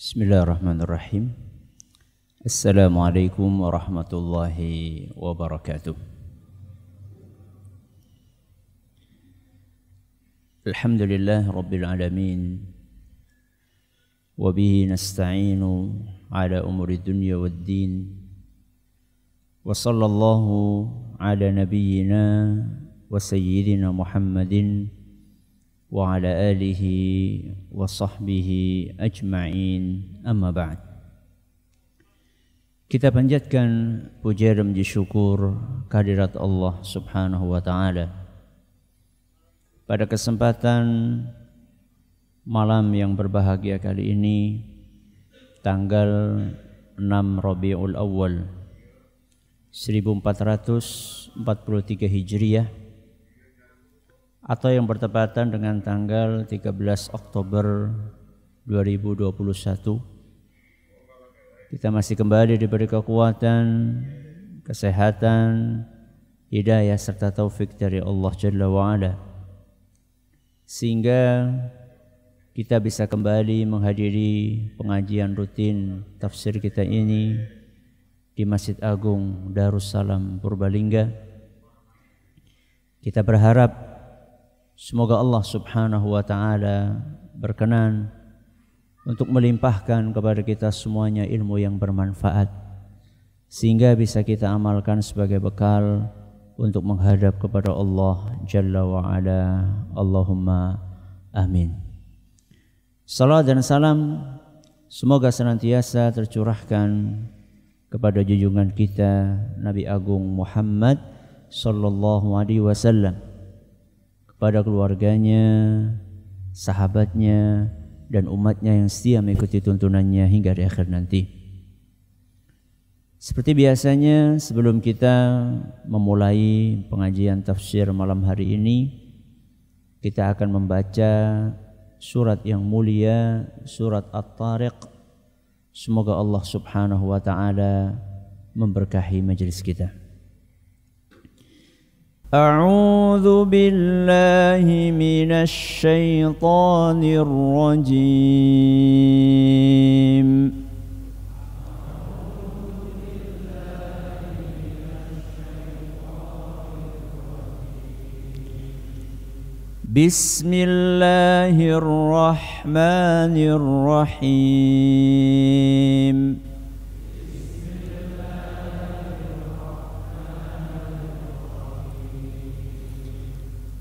Bismillahirrahmanirrahim. Assalamualaikum warahmatullahi wabarakatuh. Alhamdulillah Rabbil Alamin. Wabihi nasta'inu ala umuri dunya waddin. Wa sallallahu ala nabiyyina wa sayyidina Muhammadin wa ala alihi wa sahbihi ajma'in, amma ba'd. Kita panjatkan puja dan puji syukur kehadirat Allah subhanahu wa ta'ala pada kesempatan malam yang berbahagia kali ini, tanggal 6 Rabiul Awal 1443 Hijriah, atau yang bertepatan dengan tanggal 13 Oktober 2021. Kita masih kembali diberi kekuatan, kesehatan, hidayah serta taufik dari Allah Jalla wa'ala, sehingga kita bisa kembali menghadiri pengajian rutin tafsir kita ini di Masjid Agung Darussalam Purbalingga. Kita berharap semoga Allah subhanahu wa ta'ala berkenan untuk melimpahkan kepada kita semuanya ilmu yang bermanfaat, sehingga bisa kita amalkan sebagai bekal untuk menghadap kepada Allah Jalla wa'ala. Allahumma amin. Salam dan salam semoga senantiasa tercurahkan kepada junjungan kita Nabi Agung Muhammad sallallahu alaihi wasallam, pada keluarganya, sahabatnya, dan umatnya yang setia mengikuti tuntunannya hingga di akhir nanti. Seperti biasanya, sebelum kita memulai pengajian tafsir malam hari ini, kita akan membaca surat yang mulia, surat At-Tariq. Semoga Allah subhanahu wa ta'ala memberkahi majelis kita. أعوذ بالله من الشيطان الرجيم. بسم الله الرحمن الرحيم.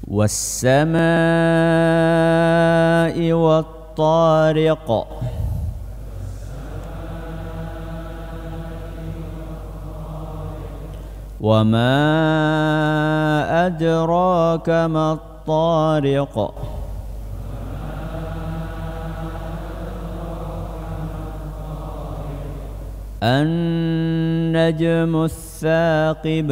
والسماء والطارق. وما أدراك ما الطارق. النجم الثاقب.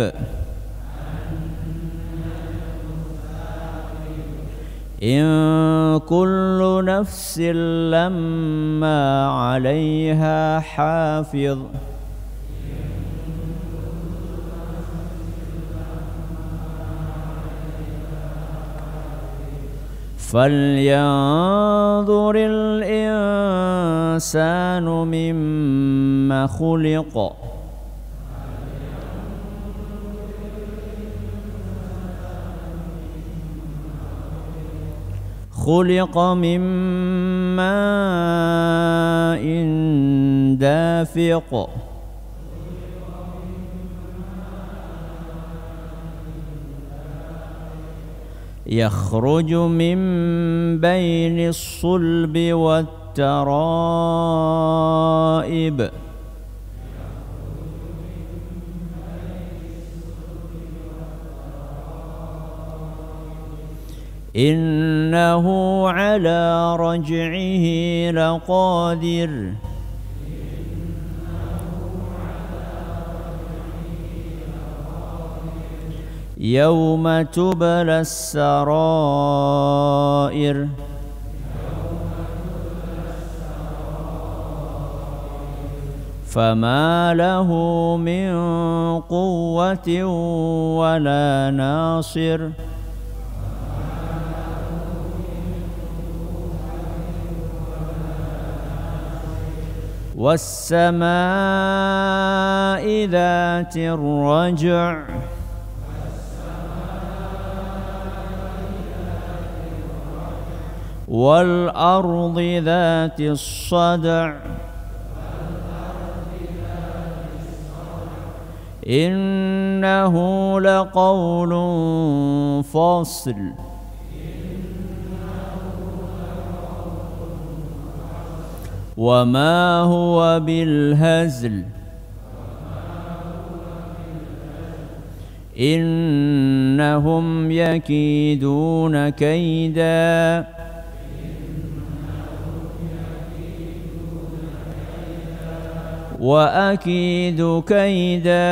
إن كل نفس لما عليها حافظ. فلينظر الإنسان مما خلق. خلق من ماء دافق. يخرج من بين الصلب والترائب. إنه على رجعه لقادر. يوم تبلى السرائر. فما له من قوة ولا ناصر. was-samaa'i dzatir raj' wal ardi dzatis sad' innahu laqawlun fasl wa ma huwa bil hazl innahum yakiduna kaida wa akidu kaida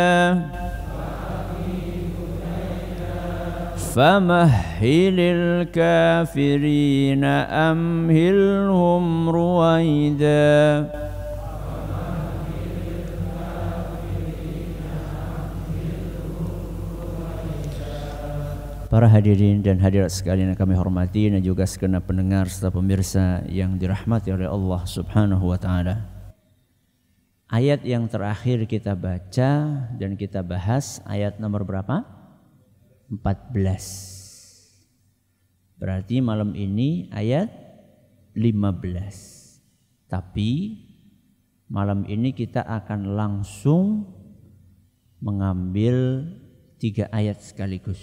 famahhilil kafirina amhilhum ruwaida. Para hadirin dan hadirat sekalian yang kami hormati dan juga segenap pendengar serta pemirsa yang dirahmati oleh Allah Subhanahu wa taala. Ayat yang terakhir kita baca dan kita bahas ayat nomor berapa? 14. Berarti malam ini ayat 15. Tapi malam ini kita akan langsung mengambil 3 ayat sekaligus.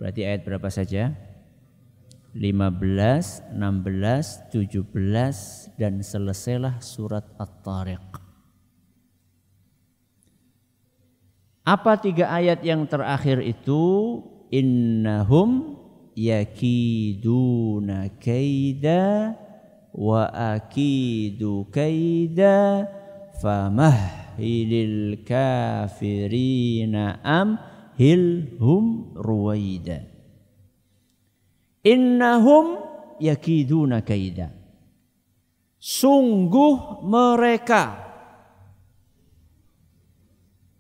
Berarti ayat berapa saja? 15, 16, 17 dan selesailah surat At-Tariq. Apa 3 ayat yang terakhir itu? Innahum yakiduna kaida wa akidu kaida famahhilil kafirina amhilhum ruwaida. Innahum yakiduna kaida. Sungguh mereka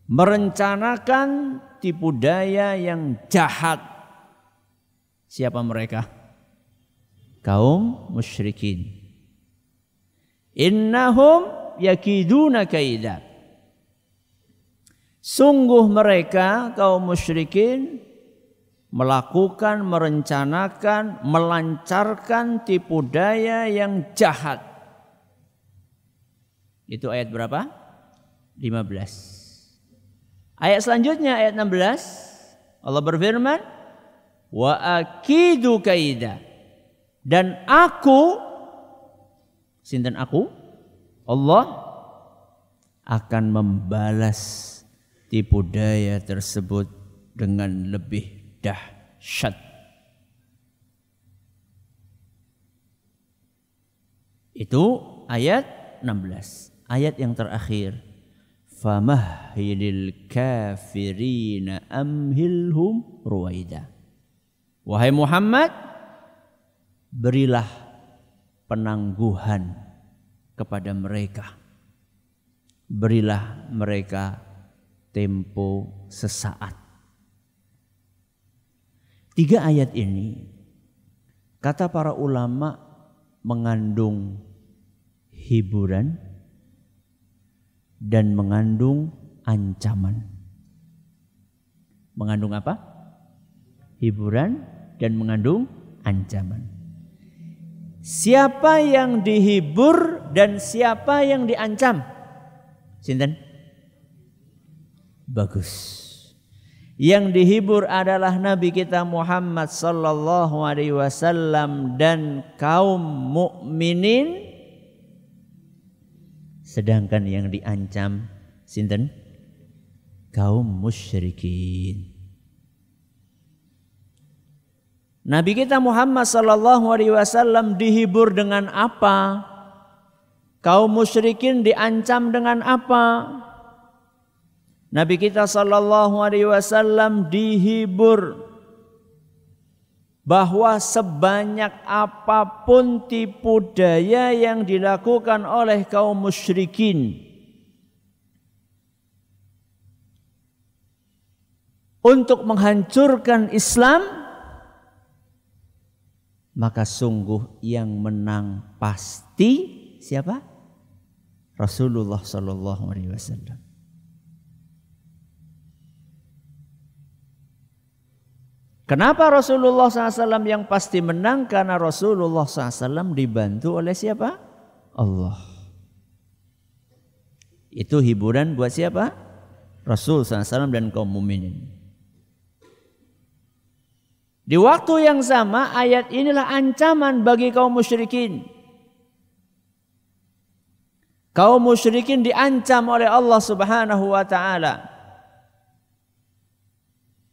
merencanakan tipu daya yang jahat. Siapa mereka? Kaum musyrikin. Innahum yakiduna kaida. Sungguh mereka kaum musyrikin melakukan, merencanakan, melancarkan tipu daya yang jahat. Itu ayat berapa? 15. Ayat selanjutnya ayat 16 Allah berfirman wa akidu kaida, dan aku, sinten aku? Allah akan membalas tipu daya tersebut dengan lebih dahsyat. Itu ayat 16. Ayat yang terakhir, famahhilil kafirina amhilhum ruwaida. Wahai Muhammad, berilah penangguhan kepada mereka. Berilah mereka tempo sesaat. 3 ayat ini, kata para ulama, mengandung hiburan dan mengandung ancaman. Mengandung apa? Hiburan dan mengandung ancaman. Siapa yang dihibur dan siapa yang diancam? Sinten? Bagus. Yang dihibur adalah Nabi kita Muhammad sallallahu alaihi wasallam dan kaum mukminin. Sedangkan yang diancam sinten? Kaum musyrikin. Nabi kita Muhammad sallallahu alaihi wasallam dihibur dengan apa? Kaum musyrikin diancam dengan apa? Nabi kita sallallahu alaihi wasallam dihibur bahwa sebanyak apapun tipu daya yang dilakukan oleh kaum musyrikin untuk menghancurkan Islam, maka sungguh yang menang pasti siapa? Rasulullah sallallahu alaihi wasallam. Kenapa Rasulullah SAW yang pasti menang? Karena Rasulullah SAW dibantu oleh siapa? Allah. Itu hiburan buat siapa? Rasul SAW dan kaum mukminin. Di waktu yang sama ayat inilah ancaman bagi kaum musyrikin. Kaum musyrikin diancam oleh Allah Subhanahu wa taala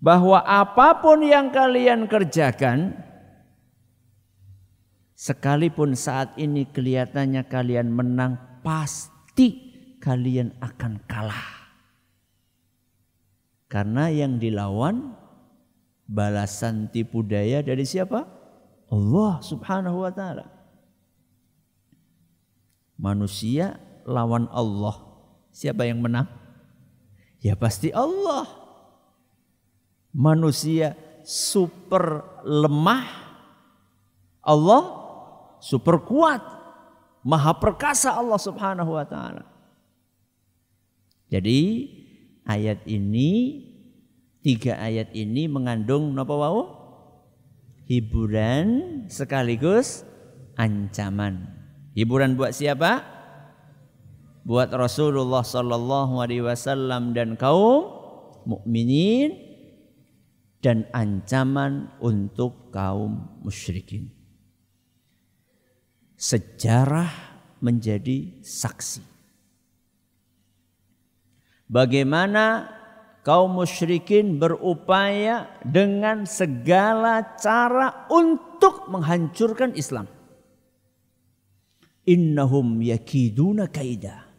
bahwa apapun yang kalian kerjakan, sekalipun saat ini kelihatannya kalian menang, pasti kalian akan kalah. Karena yang dilawan balasan tipu daya dari siapa? Allah Subhanahu wa taala. Manusia lawan Allah. Siapa yang menang? Ya pasti Allah. Manusia super lemah, Allah super kuat, maha perkasa Allah Subhanahu wa taala. Jadi ayat ini, 3 ayat ini mengandung napa wau? Hiburan sekaligus ancaman. Hiburan buat siapa? Buat Rasulullah sallallahu alaihi wasallam dan kaum mukminin, dan ancaman untuk kaum musyrikin. Sejarah menjadi saksi. Bagaimana kaum musyrikin berupaya dengan segala cara untuk menghancurkan Islam. Innahum yakiduna kaida.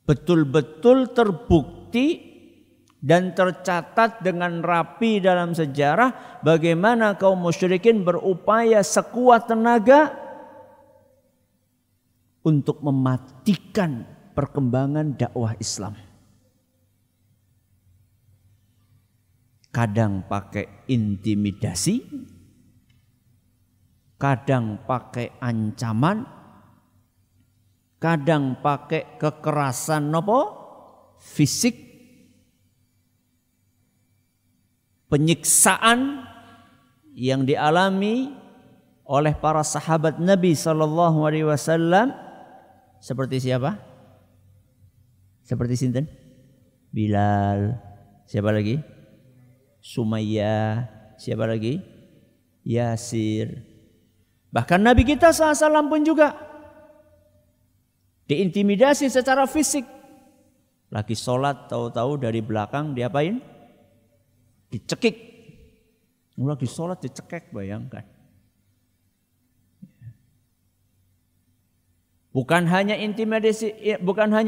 Betul-betul terbukti dan tercatat dengan rapi dalam sejarah bagaimana kaum musyrikin berupaya sekuat tenaga untuk mematikan perkembangan dakwah Islam. Kadang pakai intimidasi, kadang pakai ancaman, kadang pakai kekerasan fisik, penyiksaan yang dialami oleh para sahabat Nabi sallallahu alaihi wasallam seperti siapa? Seperti sinten? Bilal. Siapa lagi? Sumayyah. Siapa lagi? Yasir. Bahkan Nabi kita SAW pun juga diintimidasi secara fisik. Lagi sholat tahu-tahu dari belakang diapain? Dicekik. Lagi sholat dicekek, bayangkan. Bukan hanya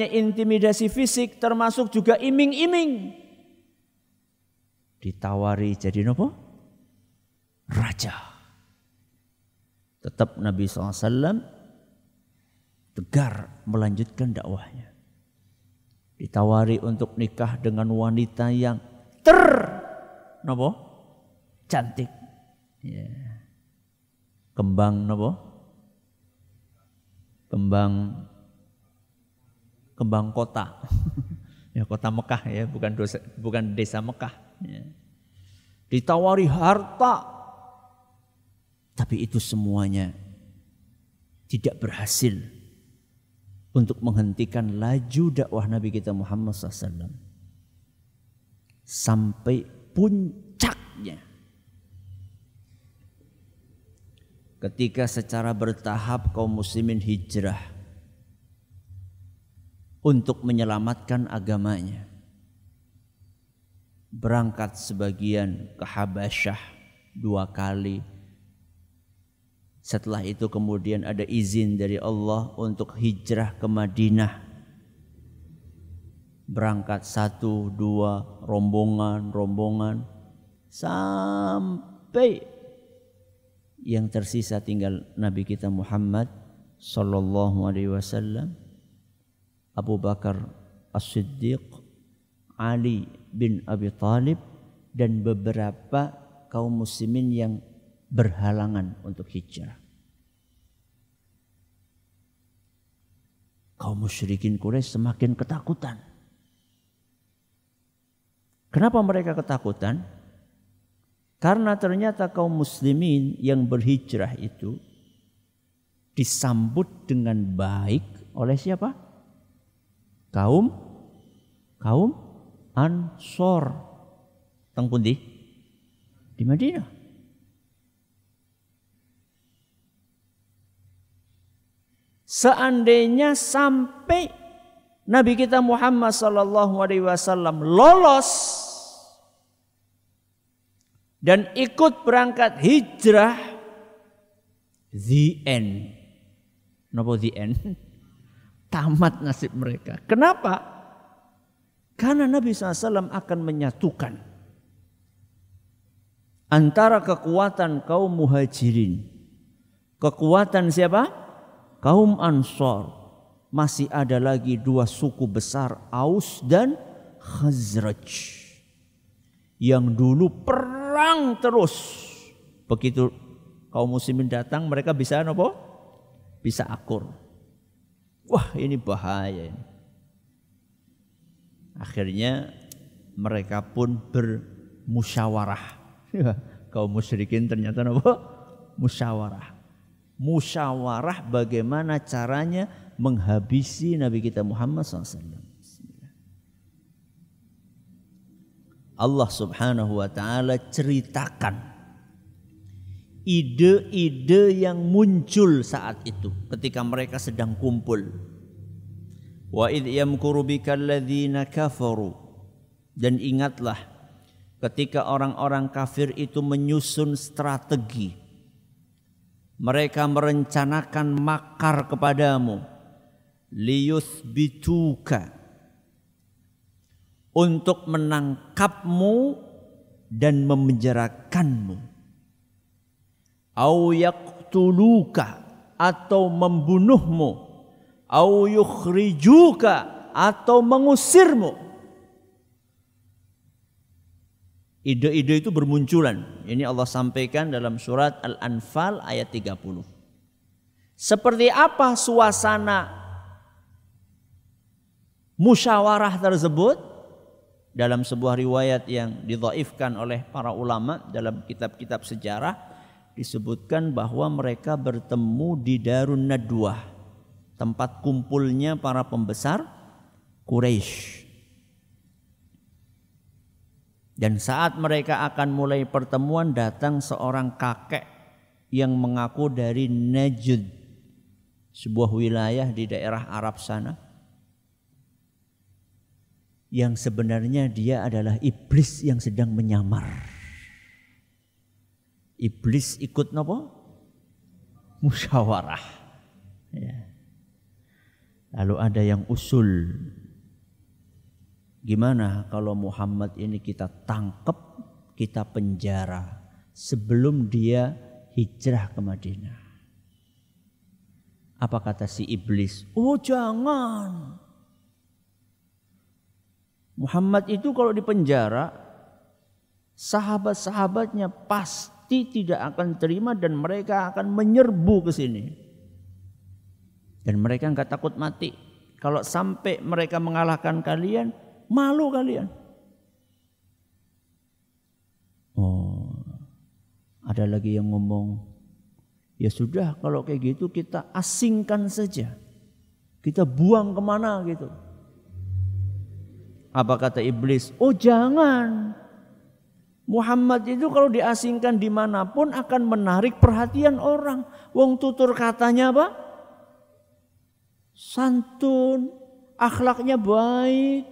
intimidasi fisik, termasuk juga iming-iming. Ditawari jadi apa? Raja. Tetap Nabi SAW tegar melanjutkan dakwahnya. Ditawari untuk nikah dengan wanita yang cantik. Ya. Kembang Kembang kota. Ya, kota Mekah ya, bukan desa Mekah. Ya. Ditawari harta. Tapi itu semuanya tidak berhasil untuk menghentikan laju dakwah Nabi kita Muhammad SAW. Sampai puncaknya ketika secara bertahap kaum muslimin hijrah untuk menyelamatkan agamanya. Berangkat sebagian ke Habasyah 2 kali. Setelah itu kemudian ada izin dari Allah untuk hijrah ke Madinah. Berangkat 1, 2, rombongan sampai yang tersisa tinggal Nabi kita Muhammad sallallahu alaihi wasallam, Abu Bakar As-Siddiq, Ali bin Abi Thalib, dan beberapa kaum muslimin yang berhalangan untuk hijrah. Kaum musyrikin Quraisy semakin ketakutan. Kenapa mereka ketakutan? Karena ternyata kaum muslimin yang berhijrah itu disambut dengan baik oleh siapa? Kaum Ansor. Teng pundi? Di Madinah. Seandainya sampai Nabi kita Muhammad SAW lolos dan ikut berangkat hijrah, the end. Napa the end? Tamat nasib mereka. Kenapa? Karena Nabi SAW akan menyatukan antara kekuatan kaum muhajirin, kekuatan siapa? Kaum Ansor. Masih ada lagi dua suku besar, Aus dan Khazraj, yang dulu perang terus. Begitu kaum muslimin datang, mereka bisa apa? Bisa akur. Wah, ini bahaya ini. Akhirnya mereka pun bermusyawarah. Kaum musyrikin ternyata apa? Musyawarah. Musyawarah bagaimana caranya menghabisi Nabi kita Muhammad SAW. Allah Subhanahu wa ta'ala ceritakan ide-ide yang muncul saat itu ketika mereka sedang kumpul. Wa idh yamkuru bikal ladzina kafaru, dan ingatlah ketika orang-orang kafir itu menyusun strategi. Mereka merencanakan makar kepadamu, liyuthbituka, untuk menangkapmu dan memenjarakanmu, au yaqtuluka, atau membunuhmu, au yukhrijuka, atau mengusirmu. Ide-ide itu bermunculan. Ini Allah sampaikan dalam surat Al-Anfal ayat 30. Seperti apa suasana musyawarah tersebut? Dalam sebuah riwayat yang didhaifkan oleh para ulama dalam kitab-kitab sejarah, disebutkan bahwa mereka bertemu di Darun Nadwah, tempat kumpulnya para pembesar Quraisy. Dan saat mereka akan mulai pertemuan, datang seorang kakek yang mengaku dari Najd, sebuah wilayah di daerah Arab sana, yang sebenarnya dia adalah iblis yang sedang menyamar. Iblis ikut napa? Musyawarah. Ya. Lalu ada yang usul, gimana kalau Muhammad ini kita tangkap, kita penjara sebelum dia hijrah ke Madinah? Apa kata si iblis? Oh jangan. Muhammad itu kalau dipenjara, sahabat-sahabatnya pasti tidak akan terima dan mereka akan menyerbu ke sini. Dan mereka enggak takut mati. Kalau sampai mereka mengalahkan kalian, malu kalian. Oh, ada lagi yang ngomong, ya sudah kalau kayak gitu kita asingkan saja. Kita buang kemana gitu. Apa kata iblis? Oh jangan. Muhammad itu kalau diasingkan dimanapun akan menarik perhatian orang. Wong tutur katanya apa? Santun, akhlaknya baik.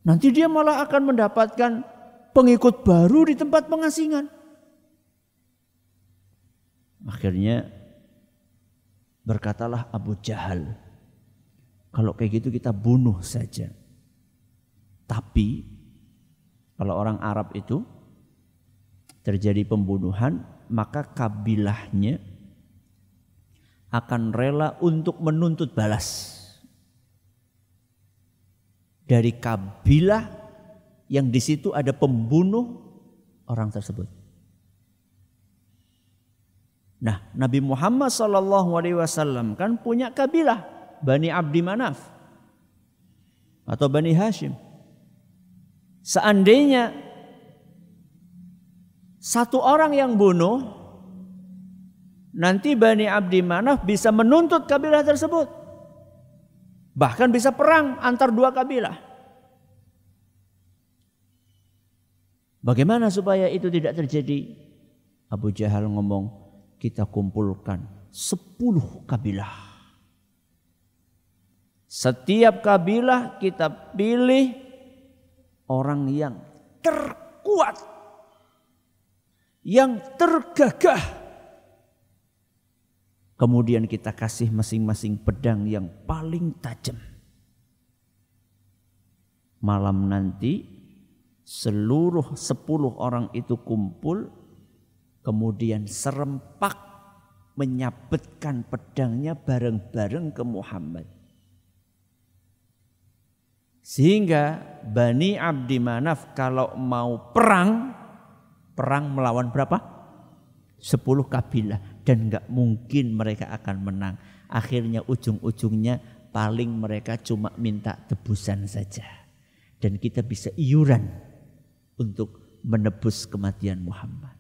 Nanti dia malah akan mendapatkan pengikut baru di tempat pengasingan. Akhirnya berkatalah Abu Jahal, kalau kayak gitu kita bunuh saja. Tapi kalau orang Arab itu terjadi pembunuhan, maka kabilahnya akan rela untuk menuntut balas dari kabilah yang di situ ada pembunuh orang tersebut. Nah, Nabi Muhammad SAW kan punya kabilah Bani Abdi Manaf atau Bani Hashim. Seandainya satu orang yang bunuh, nanti Bani Abdi Manaf bisa menuntut kabilah tersebut. Bahkan bisa perang antar dua kabilah. Bagaimana supaya itu tidak terjadi? Abu Jahal ngomong, kita kumpulkan 10 kabilah. Setiap kabilah kita pilih orang yang terkuat, yang tergagah. Kemudian kita kasih masing-masing pedang yang paling tajam. Malam nanti seluruh 10 orang itu kumpul, kemudian serempak menyabetkan pedangnya bareng-bareng ke Muhammad. Sehingga Bani Abdi Manaf kalau mau perang melawan berapa? 10 kabilah. Dan gak mungkin mereka akan menang. Akhirnya ujung-ujungnya paling mereka cuma minta tebusan saja. Dan kita bisa iuran untuk menebus kematian Muhammad.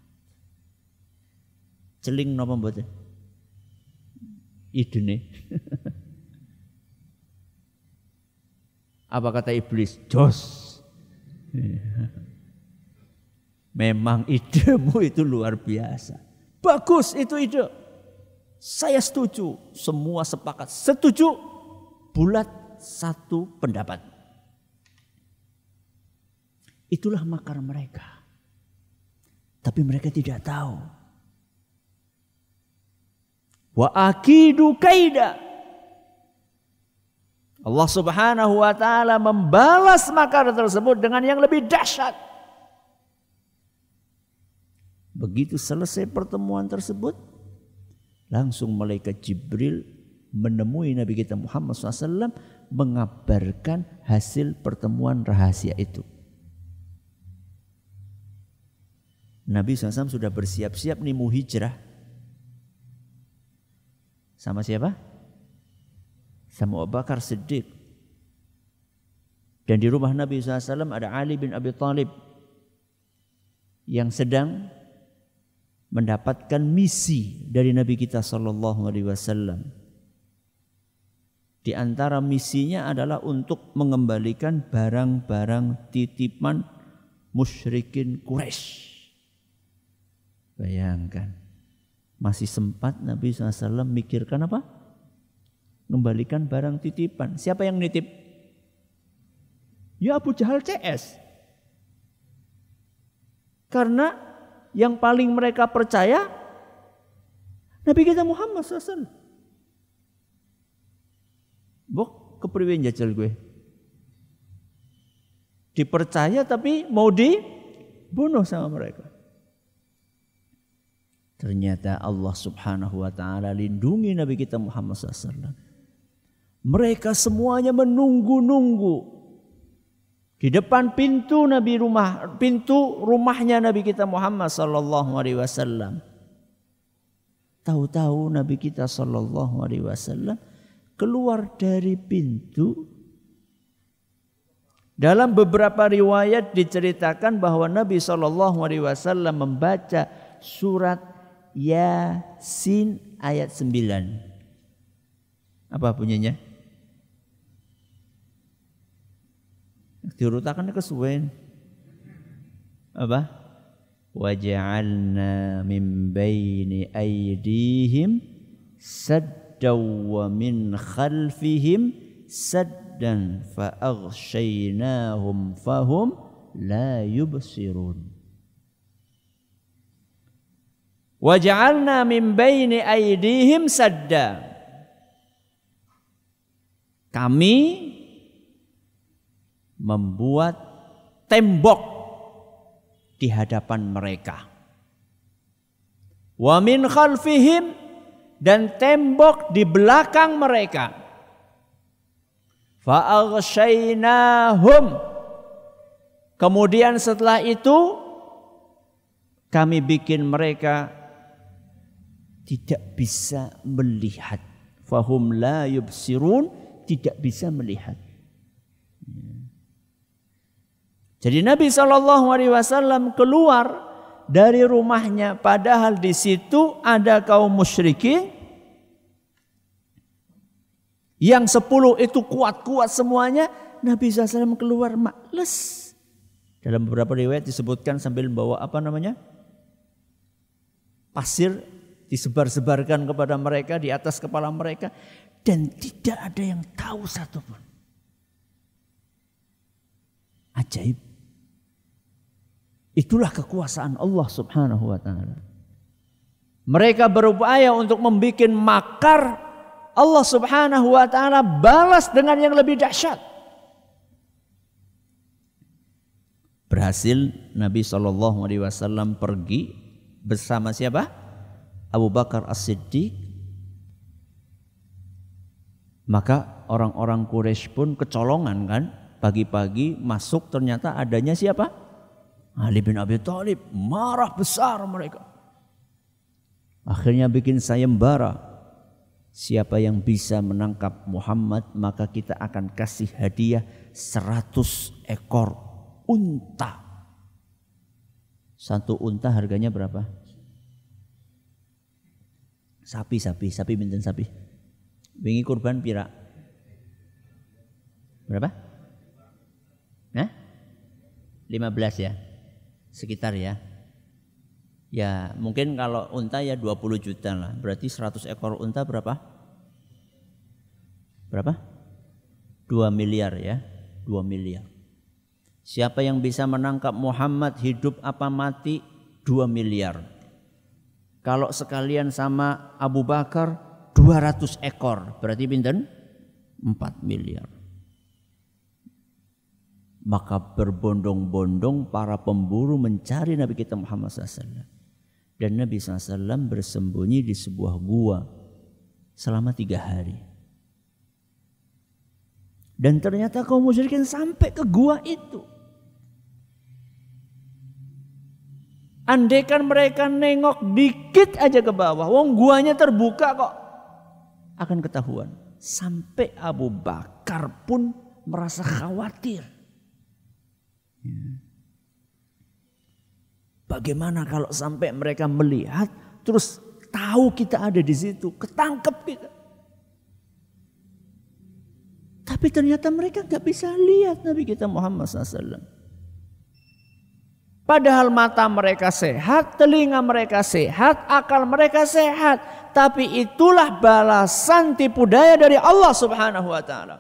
Celing napa mboten? Idune. Apa kata iblis? Jos. Memang idemu itu luar biasa. Bagus itu ide. Saya setuju. Semua sepakat setuju. Bulat satu pendapat. Itulah makar mereka. Tapi mereka tidak tahu. Wa akidu kaida. Allah Subhanahu wa taala membalas makar tersebut dengan yang lebih dahsyat. Begitu selesai pertemuan tersebut, langsung malaikat Jibril menemui Nabi kita Muhammad SAW mengabarkan hasil pertemuan rahasia itu. Nabi SAW sudah bersiap-siap nih mau hijrah. Sama siapa? Sama Abu Bakar Siddiq. Dan di rumah Nabi SAW ada Ali bin Abi Thalib yang sedang mendapatkan misi dari Nabi kita SAW. Di antara misinya adalah untuk mengembalikan barang-barang titipan musyrikin Quraisy. Bayangkan, masih sempat Nabi SAW mikirkan apa? Mengembalikan barang titipan. Siapa yang nitip? Ya Abu Jahal CS. Karena yang paling mereka percaya Nabi kita Muhammad SAW. Bok, kepriwe jajal gue? Dipercaya tapi mau dibunuh sama mereka. Ternyata Allah Subhanahu wa taala lindungi Nabi kita Muhammad SAW. Mereka semuanya menunggu-nunggu di depan pintu rumahnya Nabi kita Muhammad sallallahu alaihi wasallam. Tahu-tahu Nabi kita sallallahu alaihi wasallam keluar dari pintu. Dalam beberapa riwayat diceritakan bahwa Nabi sallallahu alaihi wasallam membaca surat Yasin ayat 9. Apa bunyinya? Diurutakan kesuwen. Apa? Waja'alna min baini aydihim saddaw wa min khalfihim saddan fa aghshaynahum fahum la yubsirun. Waja'alna min baini aydihim sadda. Kami membuat tembok di hadapan mereka. Wa min khalfihim, dan tembok di belakang mereka. Fa aghshaynahum, kemudian setelah itu kami bikin mereka tidak bisa melihat fahum la yubsirun, tidak bisa melihat. Jadi Nabi SAW keluar dari rumahnya, padahal di situ ada kaum musyrikin yang 10 itu kuat-kuat semuanya. Nabi SAW keluar males. Dalam beberapa riwayat disebutkan sambil bawa pasir, disebar-sebarkan kepada mereka di atas kepala mereka, dan tidak ada yang tahu satupun. Ajaib. Itulah kekuasaan Allah Subhanahu wa taala. Mereka berupaya untuk membuat makar, Allah Subhanahu wa taala balas dengan yang lebih dahsyat. Berhasil Nabi SAW pergi bersama siapa? Abu Bakar As-Siddiq. Maka orang-orang Quraisy pun kecolongan kan, pagi-pagi masuk ternyata adanya siapa? Ali bin Abi Thalib. Marah besar mereka. Akhirnya bikin sayembara. Siapa yang bisa menangkap Muhammad, maka kita akan kasih hadiah 100 ekor unta. Satu unta harganya berapa? Sapi minten sapi. Wingi kurban pira? Berapa? Nah? 15 ya. Sekitar ya. Ya mungkin kalau unta ya 20 juta lah. Berarti 100 ekor unta berapa? Berapa? 2 miliar ya. 2 miliar. Siapa yang bisa menangkap Muhammad hidup apa mati? 2 miliar. Kalau sekalian sama Abu Bakar 200 ekor. Berarti pinten? 4 miliar. Maka berbondong-bondong para pemburu mencari Nabi kita Muhammad SAW. Dan Nabi SAW bersembunyi di sebuah gua selama 3 hari. Dan ternyata kaum musyrikin sampai ke gua itu. Andaikan mereka nengok dikit aja ke bawah, wong guanya terbuka kok, akan ketahuan. Sampai Abu Bakar pun merasa khawatir. Bagaimana kalau sampai mereka melihat terus tahu kita ada di situ, ketangkep kita. Tapi ternyata mereka nggak bisa lihat Nabi kita Muhammad SAW. Padahal mata mereka sehat, telinga mereka sehat, akal mereka sehat. Tapi itulah balasan tipu daya dari Allah Subhanahu wa taala.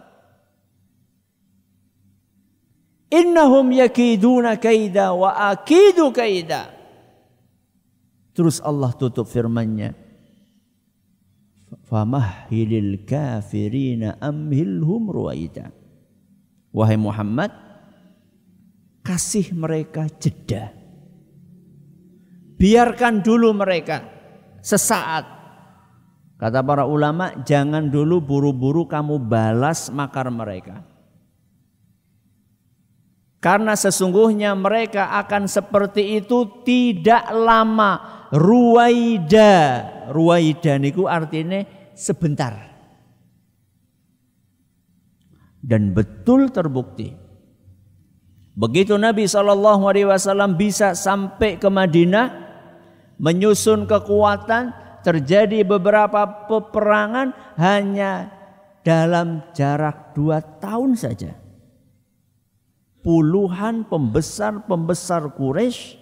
Innahum yakiduna kaida wa akidu kaida. Terus Allah tutup firman-Nya. Famahhilil kafirina amhilhum ruwaida. Wahai Muhammad, kasih mereka jeda. Biarkan dulu mereka sesaat. Kata para ulama, jangan dulu buru-buru kamu balas makar mereka. Karena sesungguhnya mereka akan seperti itu tidak lama. Ruwaida niku artinya sebentar. Dan betul terbukti. Begitu Nabi SAW bisa sampai ke Madinah, menyusun kekuatan, terjadi beberapa peperangan hanya dalam jarak 2 tahun saja. Puluhan pembesar Quraisy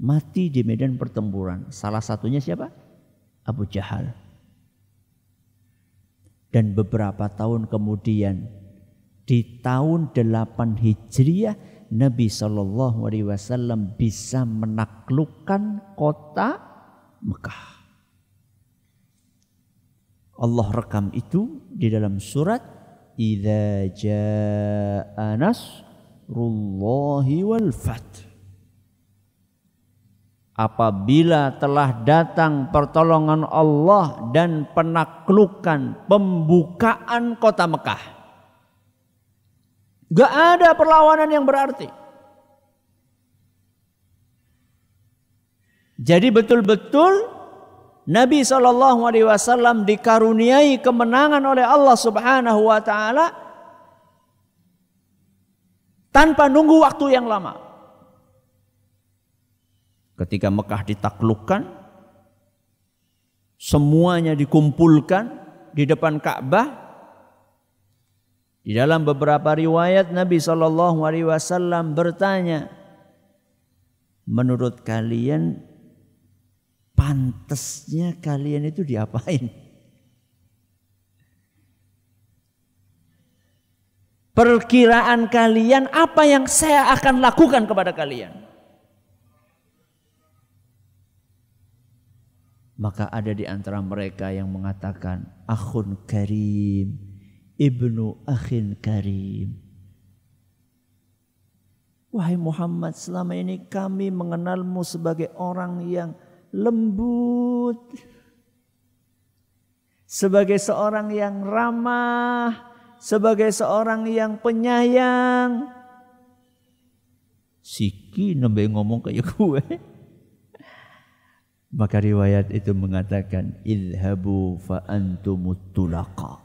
mati di medan pertempuran. Salah satunya siapa? Abu Jahal. Dan beberapa tahun kemudian, di tahun 8 Hijriah, Nabi SAW bisa menaklukkan kota Mekah. Allah rekam itu di dalam surat Idza jaa nasrullahi wal fath. Apabila telah datang pertolongan Allah dan penaklukan, pembukaan kota Mekah. Gak ada perlawanan yang berarti. Jadi betul-betul Nabi SAW dikaruniai kemenangan oleh Allah Subhanahu wa taala tanpa nunggu waktu yang lama. Ketika Mekah ditaklukkan, semuanya dikumpulkan di depan Ka'bah. Di dalam beberapa riwayat Nabi SAW bertanya, menurut kalian pantasnya kalian itu diapain? Perkiraan kalian apa yang saya akan lakukan kepada kalian? Maka ada di antara mereka yang mengatakan, akhun karim, ibnu akhin karim. Wahai Muhammad, selama ini kami mengenalmu sebagai orang yang lembut, sebagai seorang yang ramah, sebagai seorang yang penyayang. Siki nembe ngomong kayak gue. Maka riwayat itu mengatakan, idhabu fa antumut tulaqa.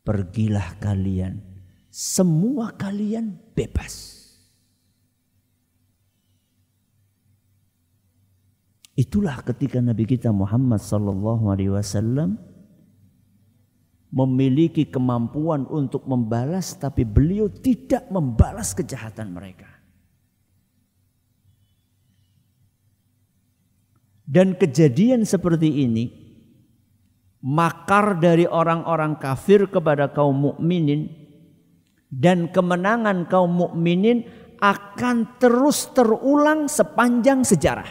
Pergilah kalian, semua kalian bebas. Itulah ketika Nabi kita Muhammad SAW memiliki kemampuan untuk membalas, tapi beliau tidak membalas kejahatan mereka. Dan kejadian seperti ini, makar dari orang-orang kafir kepada kaum mukminin dan kemenangan kaum mukminin akan terus terulang sepanjang sejarah.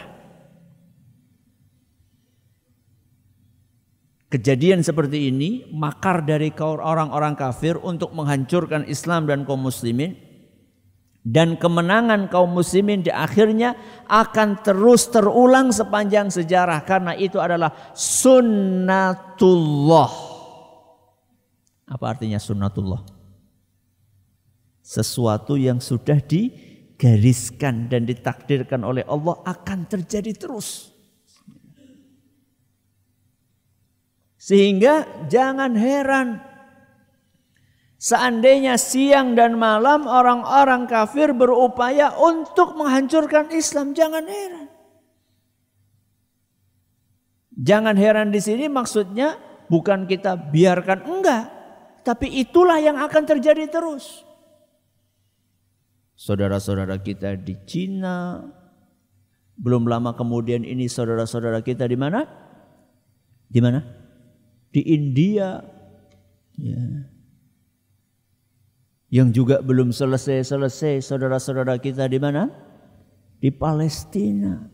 Kejadian seperti ini, makar dari orang-orang kafir untuk menghancurkan Islam dan kaum muslimin, dan kemenangan kaum muslimin di akhirnya akan terus terulang sepanjang sejarah, karena itu adalah sunnatullah. Apa artinya sunnatullah? Sesuatu yang sudah digariskan dan ditakdirkan oleh Allah akan terjadi terus. Sehingga jangan heran seandainya siang dan malam orang-orang kafir berupaya untuk menghancurkan Islam. Jangan heran. Jangan heran di sini maksudnya bukan kita biarkan, enggak. Tapi itulah yang akan terjadi terus. Saudara-saudara kita di Cina, belum lama kemudian ini saudara-saudara kita di mana? Di mana? Di India, ya. Yang juga belum selesai saudara-saudara kita di mana? Di Palestina,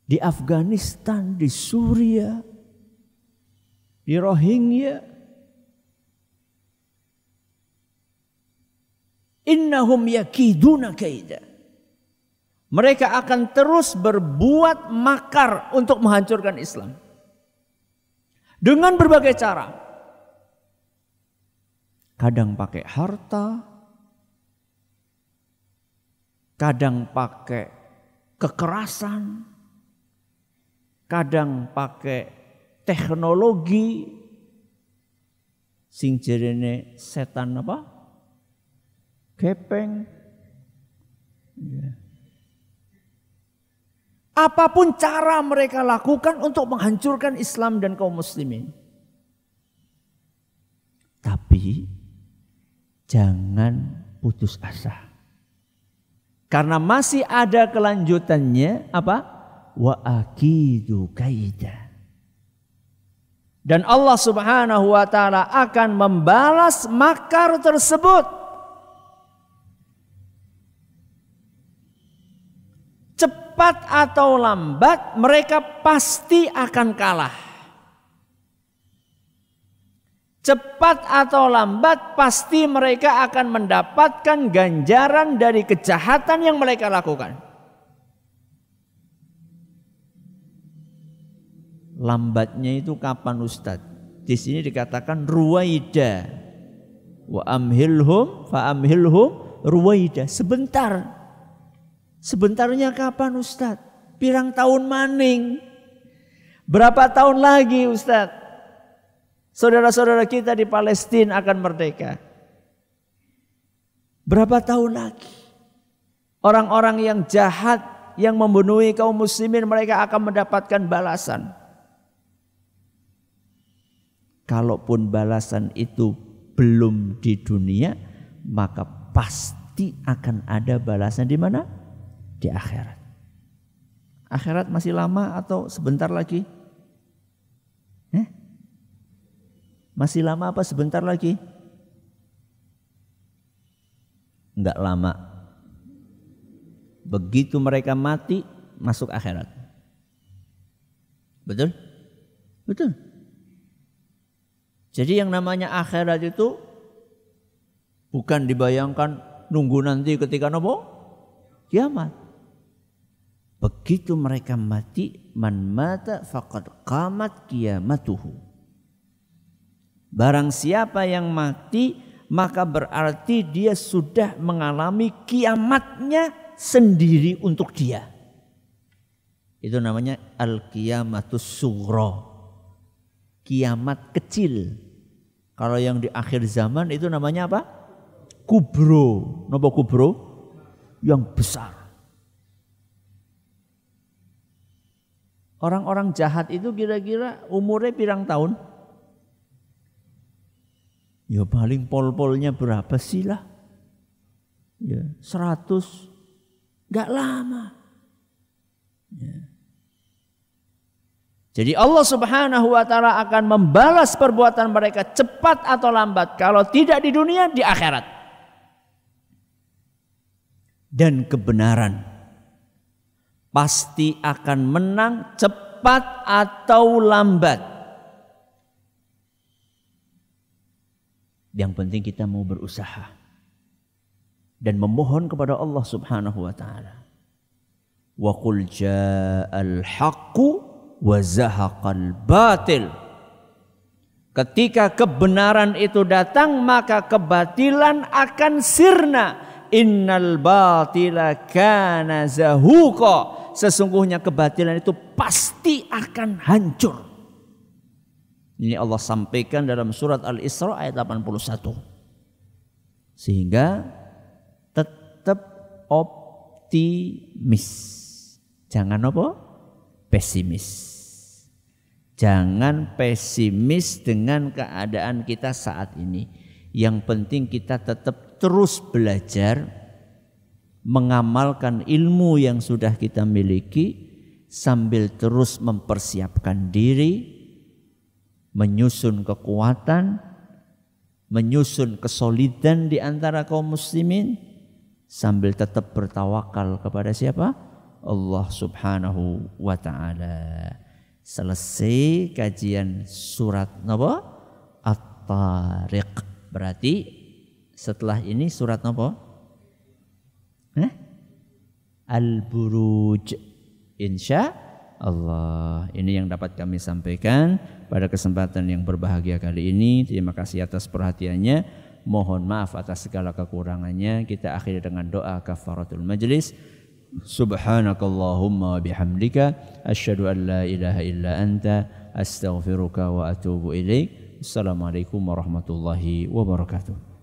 di Afghanistan, di Suria, di Rohingya. Innahum yakiduna kaida. Mereka akan terus berbuat makar untuk menghancurkan Islam. Dengan berbagai cara. Kadang pakai harta, kadang pakai kekerasan, kadang pakai teknologi. Sing jerene setan apa? Kepeng. Ya. Apapun cara mereka lakukan untuk menghancurkan Islam dan kaum muslimin. Tapi jangan putus asa. Karena masih ada kelanjutannya, apa? Wa akidu kaida. Dan Allah Subhanahu wa taala akan membalas makar tersebut. Cepat atau lambat mereka pasti akan kalah. Cepat atau lambat pasti mereka akan mendapatkan ganjaran dari kejahatan yang mereka lakukan. Lambatnya itu kapan Ustadz? Di sini dikatakan ruwaida. Wa amhilhum fa amhilhum ruwaida. Sebentar. Sebentarnya kapan Ustadz? Pirang tahun maning. Berapa tahun lagi Ustaz? Saudara-saudara kita di Palestina akan merdeka. Berapa tahun lagi? Orang-orang yang jahat, yang membunuhi kaum muslimin, mereka akan mendapatkan balasan. Kalaupun balasan itu belum di dunia, maka pasti akan ada balasan di mana? Di akhirat. Akhirat masih lama atau sebentar lagi? Masih lama apa sebentar lagi? Enggak lama. Begitu mereka mati, masuk akhirat. Betul? Betul. Jadi yang namanya akhirat itu bukan dibayangkan nunggu nanti ketika nopo? Kiamat. Begitu mereka mati, man mata faqad qamat qiyamatuhu. Barang siapa yang mati, maka berarti dia sudah mengalami kiamatnya sendiri untuk dia. Itu namanya al-qiyamatus sughra. Kiamat kecil. Kalau yang di akhir zaman itu namanya apa? Kubro. Napa kubro? Yang besar. Orang-orang jahat itu kira-kira umurnya pirang tahun? Ya paling pol-polnya berapa sih lah? Ya 100. Enggak lama. Ya. Jadi Allah Subhanahu wa taala akan membalas perbuatan mereka cepat atau lambat. Kalau tidak di dunia, di akhirat. Dan kebenaran pasti akan menang cepat atau lambat. Yang penting kita mau berusaha dan memohon kepada Allah Subhanahu wa taala. Wa qul ja'al haqqu wa zahaqal batil. Ketika kebenaran itu datang, maka kebatilan akan sirna. Innal batila kana zahuqa. Sesungguhnya kebatilan itu pasti akan hancur. Ini Allah sampaikan dalam surat Al-Isra ayat 81. Sehingga tetap optimis. Jangan apa? Pesimis. Jangan pesimis dengan keadaan kita saat ini. Yang penting kita tetap terus belajar, mengamalkan ilmu yang sudah kita miliki, sambil terus mempersiapkan diri, menyusun kekuatan, menyusun kesolidan di antara kaum muslimin, sambil tetap bertawakal kepada siapa? Allah Subhanahu wa taala. Selesai kajian surat napa? At-Tariq. Berarti setelah ini surat napa? Al-Buruj. Insya Allah. Ini yang dapat kami sampaikan pada kesempatan yang berbahagia kali ini. Terima kasih atas perhatiannya. Mohon maaf atas segala kekurangannya. Kita akhiri dengan doa kafaratul majlis. Subhanakallahumma bihamdika asyhadu an la ilaha illa anta astaghfiruka wa atubu ilaik. Assalamualaikum warahmatullahi wabarakatuh.